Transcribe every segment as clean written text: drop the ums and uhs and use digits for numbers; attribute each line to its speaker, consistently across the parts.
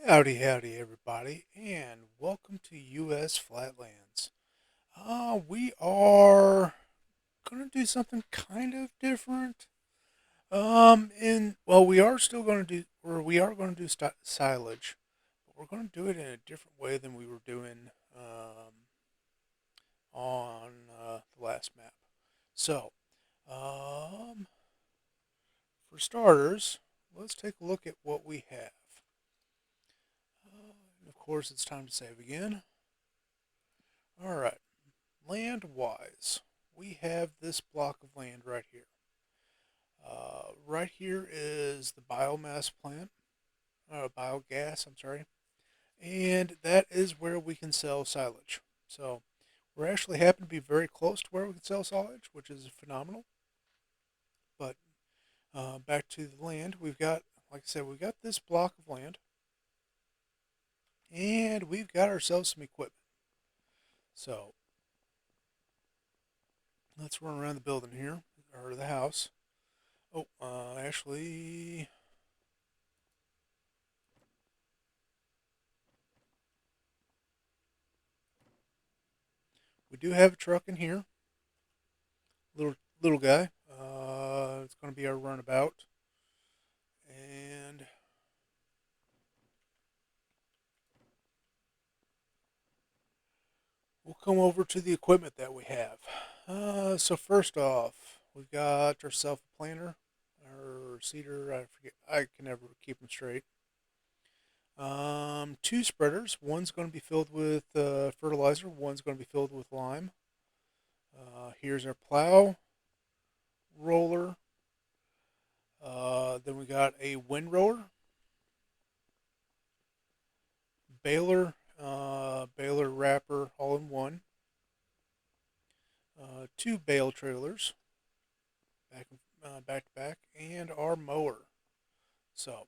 Speaker 1: Howdy, howdy, everybody, and welcome to U.S. Flatlands. We are gonna do something kind of different. We are still gonna do, or we are gonna do silage, but we're gonna do it in a different way than we were doing on the last map. So, um, for starters, let's take a look at what we have. And of course, it's time to save again. All right. Land wise, we have this block of land right here. Right here is the biomass plant, biogas, I'm sorry, and that is where we can sell silage. So we're actually happen to be very close to where we can sell silage, which is phenomenal. But back to the land, we've got, like I said, we've got this block of land, and we've got ourselves some equipment. So let's run around the building here, or the house. Oh, actually, we do have a truck in here, little guy. It's going to be our runabout, and we'll come over to the equipment that we have. So first off, we've got ourselves a planter or seeder. I forget. I can never keep them straight. Two spreaders. One's going to be filled with fertilizer. One's going to be filled with lime. Here's our plow, roller. Then we got a windrower, baler wrapper, all in one. Two bale trailers, back to back, and our mower. So,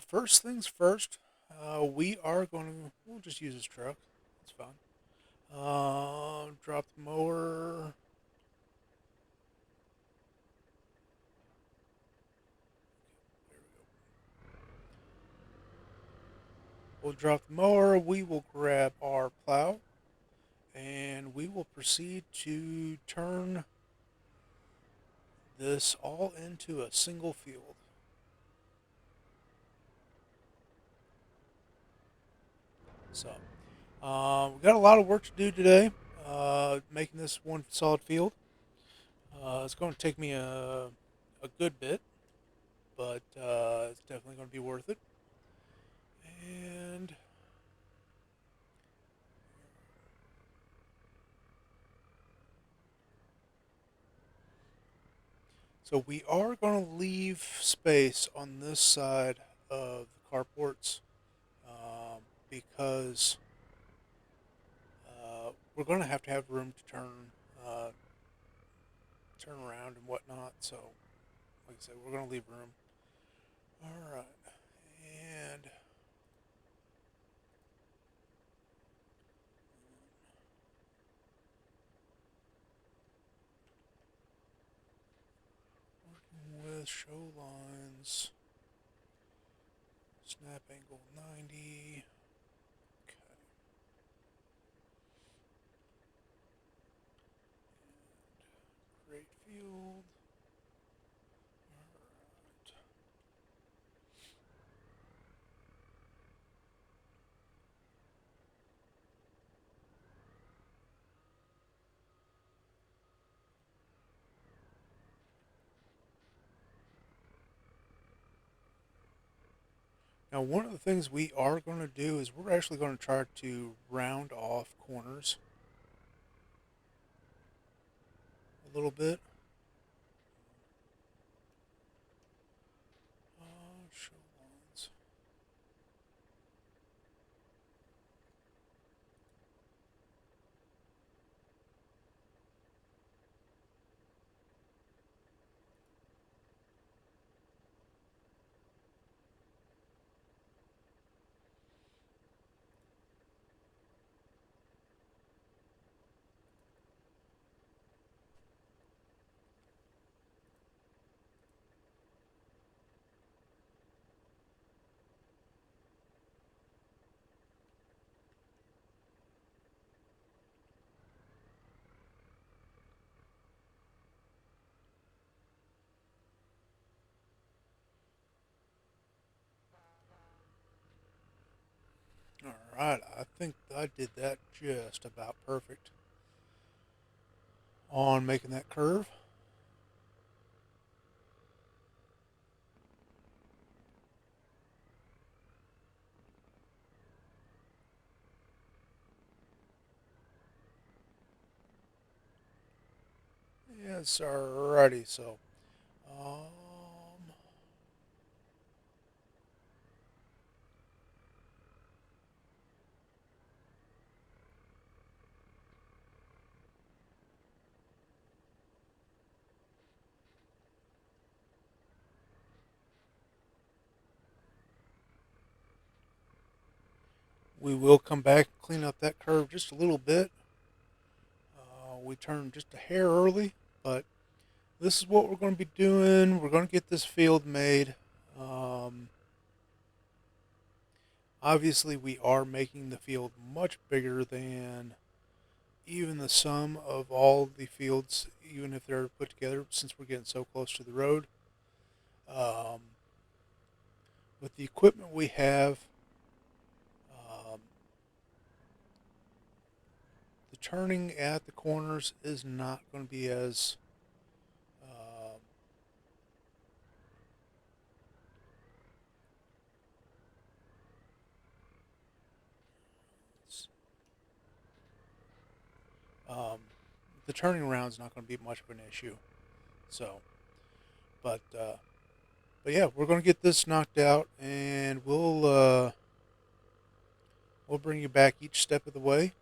Speaker 1: first things first, we are going to, we'll just use this truck. It's fine. Drop the mower. There we go. We'll drop the mower. We will grab our plow, and we will proceed to turn this all into a single field. So, we got a lot of work to do today, making this one solid field. It's going to take me a good bit, but it's definitely going to be worth it. And so we are going to leave space on this side of the carports because we're going to have room to uh, turn around and whatnot. So, like I said, we're going to leave room. All right, and working with show lines, snap angle 90. Okay. Great field. Alright. Now, one of the things we are going to do is we're actually going to try to round off corners a little bit. Show lines. Alright, I think I did that just about perfect on making that curve. Yes, alrighty, so we will come back and clean up that curve just a little bit. We turned just a hair early, but this is what we're going to be doing. We're going to get this field made. Um, Obviously, we are making the field much bigger than even the sum of all the fields, even if they're put together, since we're getting so close to the road. Um, with the equipment we have, um, the turning at the corners is not going to be as um, um, the turning around is not going to be much of an issue. So, but but yeah, we're going to get this knocked out, and we'll bring you back each step of the way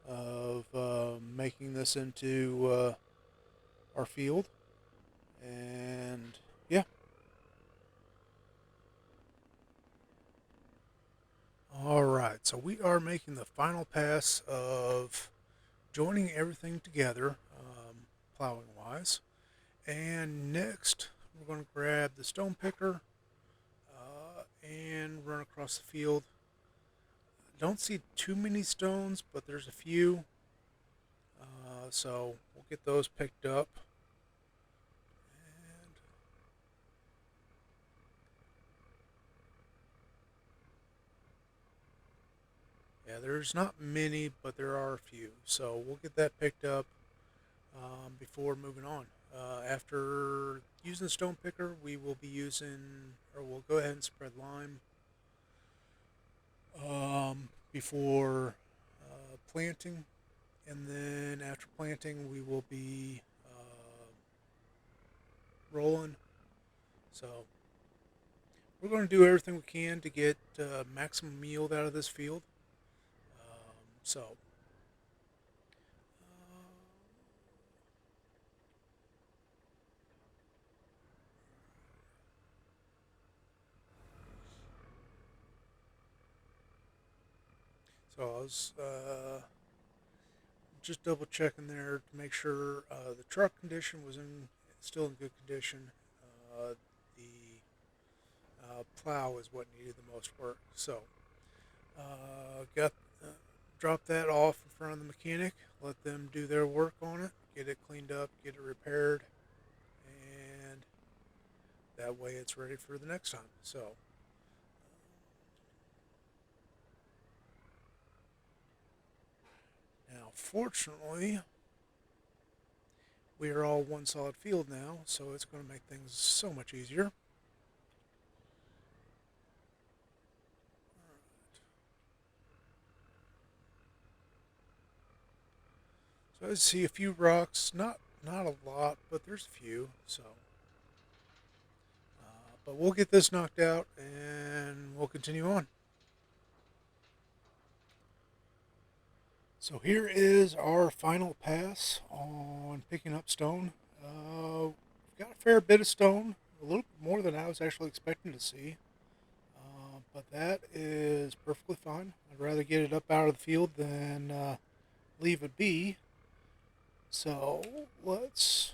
Speaker 1: of making this into our field. And yeah, all right. So we are making the final pass of joining everything together, plowing wise. And next, we're going to grab the stone picker and run across the field. Don't see too many stones, but there's a few. So we'll get those picked up. And yeah, there's not many, but there are a few. So we'll get that picked up before moving on. After using the stone picker, we will be using, or we'll go ahead and spread lime before planting. And then after planting, we will be rolling. So we're going to do everything we can to get maximum yield out of this field. So So I was just double checking there to make sure the truck condition was still in good condition. The plow is what needed the most work. So got drop that off in front of the mechanic. Let them do their work on it. Get it cleaned up. Get it repaired, and that way it's ready for the next time. So now, fortunately, we are all one solid field now, so it's going to make things so much easier. So I see a few rocks, not a lot, but there's a few. So, but we'll get this knocked out and we'll continue on. So here is our final pass on picking up stone. We've got a fair bit of stone, a little bit more than I was actually expecting to see. But that is perfectly fine. I'd rather get it up out of the field than leave it be. So let's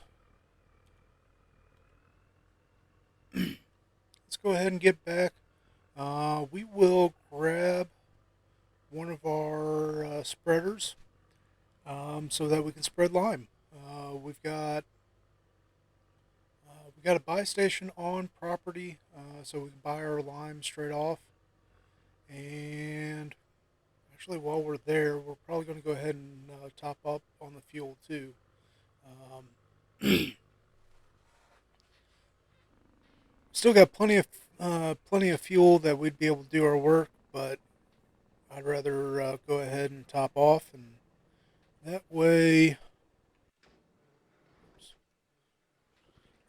Speaker 1: go ahead and get back. We will grab one of our spreaders so that we can spread lime. We've got a buy station on property, so we can buy our lime straight off. And Actually, while we're there, we're probably going to go ahead and top up on the fuel too. Um, Still got plenty of fuel that we'd be able to do our work, but I'd rather go ahead and top off, and that way,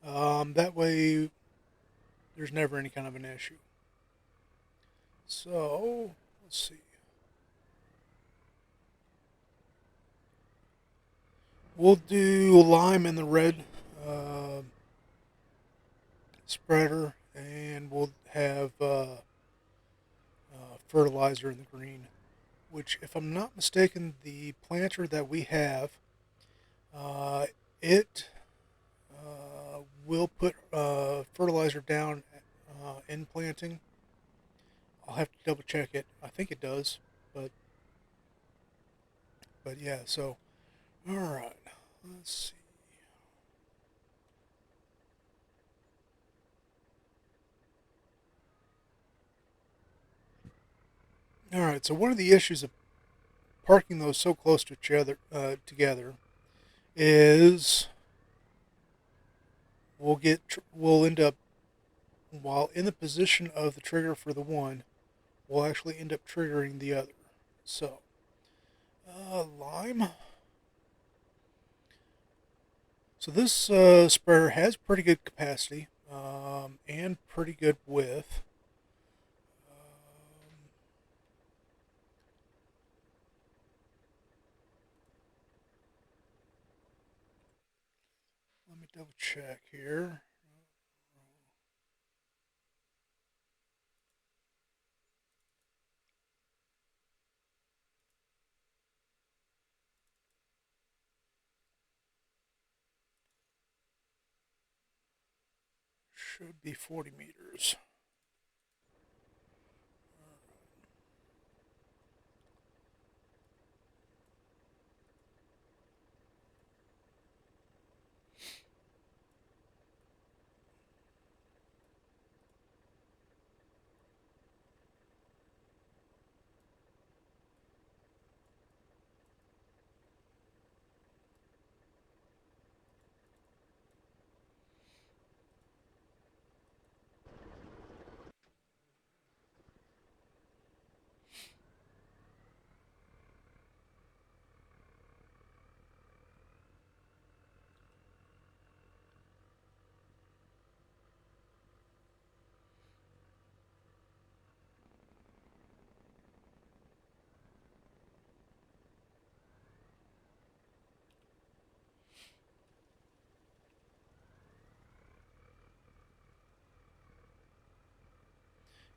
Speaker 1: that way, there's never any kind of an issue. So let's see. We'll do lime in the red uh, spreader, and we'll have fertilizer in the green. Which, if I'm not mistaken, the planter that we have, uh, it will put fertilizer down in planting. I'll have to double check it. I think it does, but yeah. So all right, let's see. All right, so one of the issues of parking those so close to each other together is we'll end up, while in the position of the trigger for the one, we'll actually end up triggering the other. So lime. So this spreader has pretty good capacity and pretty good width. Let me double check here. Should be 40 meters.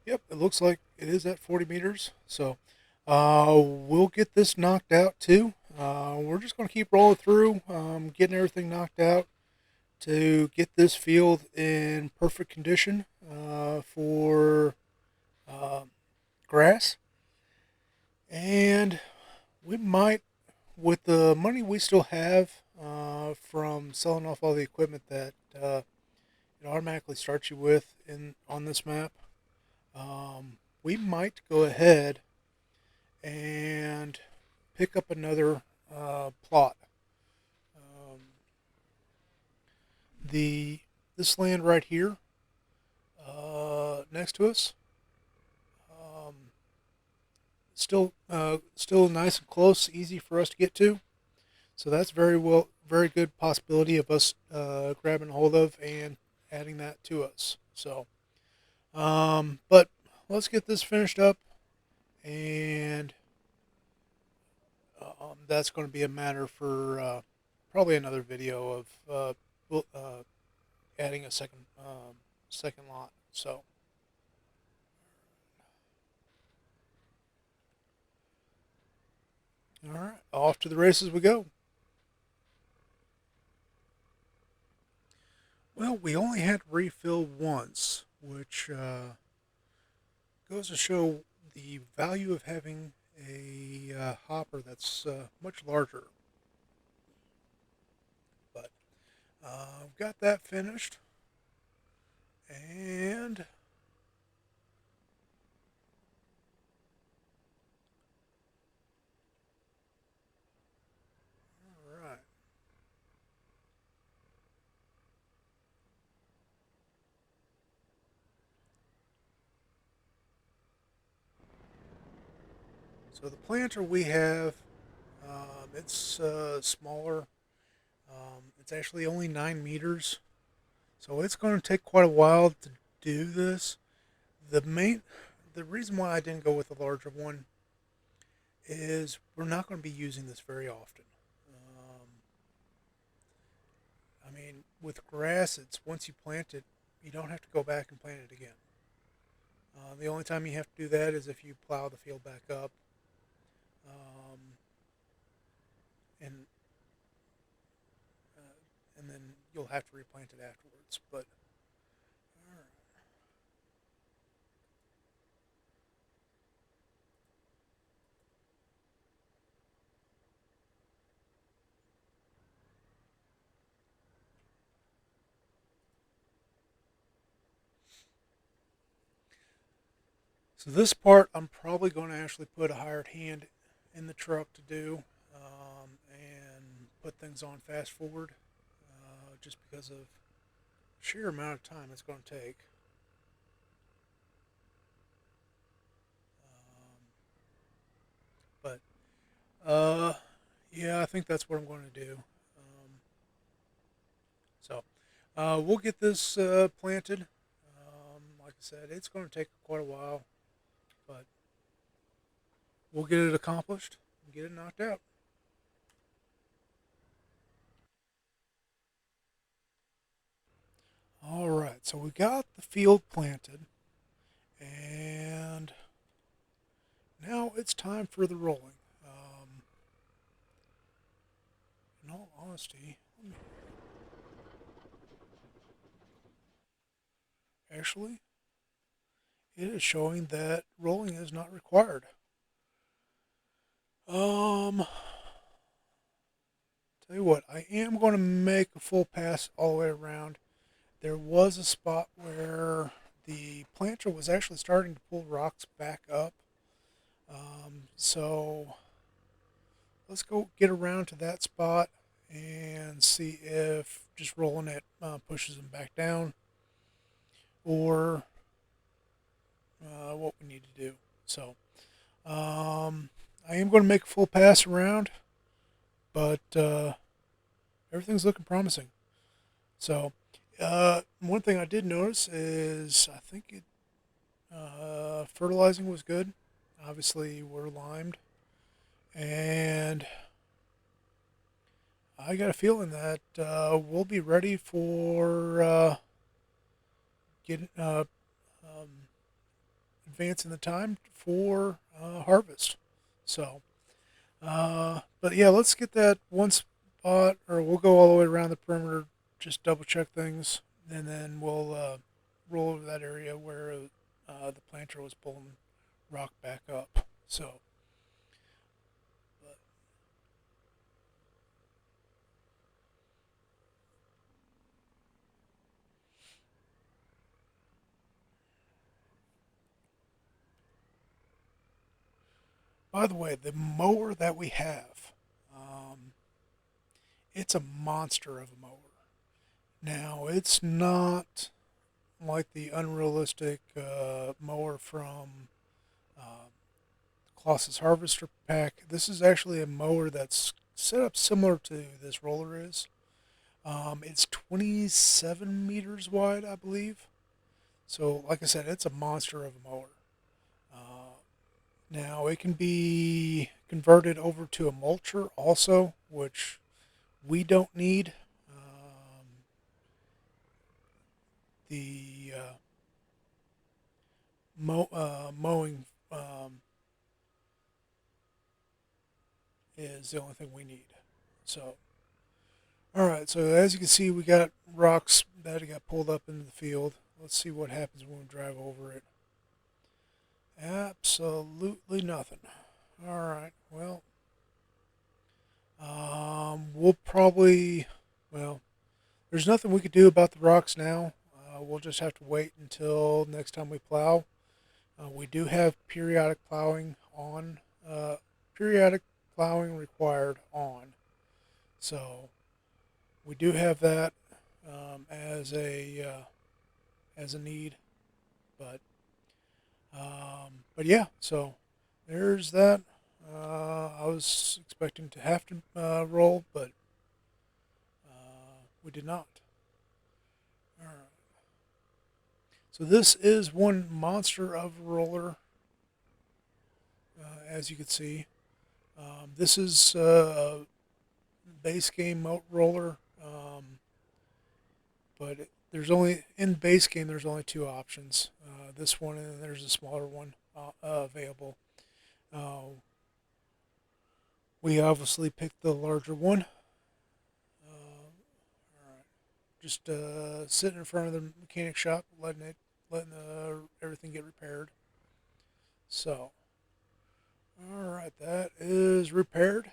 Speaker 1: Yep, it looks like it is at 40 meters. So we'll get this knocked out too. We're just going to keep rolling through, getting everything knocked out to get this field in perfect condition for uh, grass. And we might, with the money we still have from selling off all the equipment that it automatically starts you with in on this map, we might go ahead and pick up another plot. Um, the This land right here next to us, um, still nice and close, easy for us to get to. So that's very good possibility of us grabbing hold of and adding that to us. So, but let's get this finished up, and that's going to be a matter for probably another video of adding a second lot. So, all right, off to the races we go. Well, we only had to refill once, which goes to show the value of having a hopper that's much larger. But I've got that finished, and So the planter we have, it's smaller. It's actually only 9 meters, so it's going to take quite a while to do this. The main, the reason why I didn't go with the larger one is we're not going to be using this very often. Um, I mean, with grass, it's once you plant it, you don't have to go back and plant it again. The only time you have to do that is if you plow the field back up, um, and and then you'll have to replant it afterwards. But so this part, I'm probably going to actually put a hired hand in the truck to do, and put things on fast forward, just because of sheer amount of time it's going to take. But yeah, I think that's what I'm going to do. So we'll get this planted. Like I said, it's going to take quite a while, but we'll get it accomplished and get it knocked out. All right, so we got the field planted, and now it's time for the rolling. In all honesty, actually, it is showing that rolling is not required. Um, Tell you what, I am going to make a full pass all the way around. There was a spot where the planter was actually starting to pull rocks back up. So let's go get around to that spot and see if just rolling it pushes them back down, or what we need to do. So I am going to make a full pass around, but everything's looking promising. So one thing I did notice is I think fertilizing was good. Obviously, we're limed, and I got a feeling that we'll be ready for getting um, advancing the time for harvest. So, but yeah, let's get that one spot, or we'll go all the way around the perimeter, just double check things, and then we'll roll over that area where the planter was pulling rock back up. So, but by the way, the mower that we have, um, it's a monster of a mower. Now, it's not like the unrealistic mower from uh, Colossus Harvester Pack. This is actually a mower that's set up similar to this roller is. It's 27 meters wide, I believe. So, like I said, it's a monster of a mower. Uh, Now, it can be converted over to a mulcher also, which we don't need. The mowing is the only thing we need. So, all right. So as you can see, we got rocks that got pulled up into the field. Let's see what happens when we drive over it. Absolutely nothing. All right. Well, we'll probably, well, there's nothing we could do about the rocks now. We'll just have to wait until next time we plow. We do have uh, periodic plowing required on. So we do have that as a need, but yeah. So there's that. I was expecting to have to roll, but we did not. All right. So this is one monster of a roller, as you can see. This is a base game roller, but there's only in base game there's only two options. This one and then there's a smaller one available. We obviously picked the larger one. All right. Just sitting in front of the mechanic shop, letting everything get repaired. So, all right, that is repaired.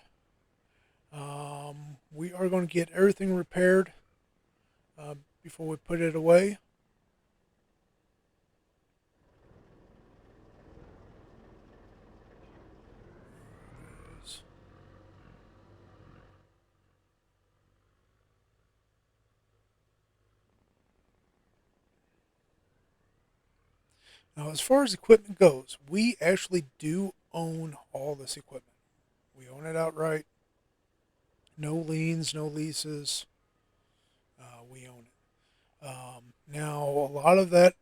Speaker 1: We are going to get everything repaired before we put it away. Now, as far as equipment goes, we actually do own all this equipment. We own it outright. No liens, no leases. We own it. Now, a lot of that,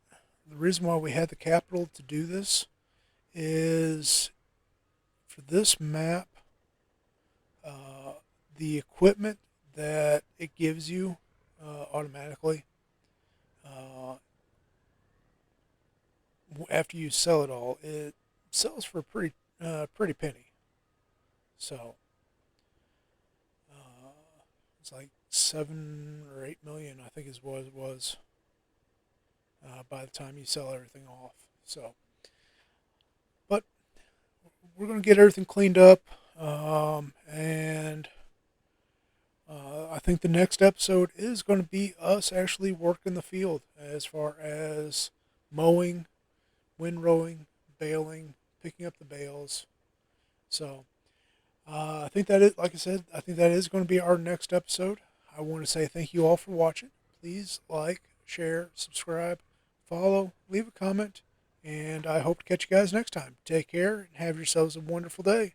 Speaker 1: the reason why we had the capital to do this is for this map, the equipment that it gives you automatically after you sell it all, it sells for a pretty penny. So it's like 7 or 8 million, I think is what it was by the time you sell everything off. So, but we're going to get everything cleaned up, and I think the next episode is going to be us actually working the field as far as mowing, windrowing, baling, picking up the bales. So I think that is, like I said, I think that is going to be our next episode. I want to say thank you all for watching. Please like, share, subscribe, follow, leave a comment, and I hope to catch you guys next time. Take care and have yourselves a wonderful day.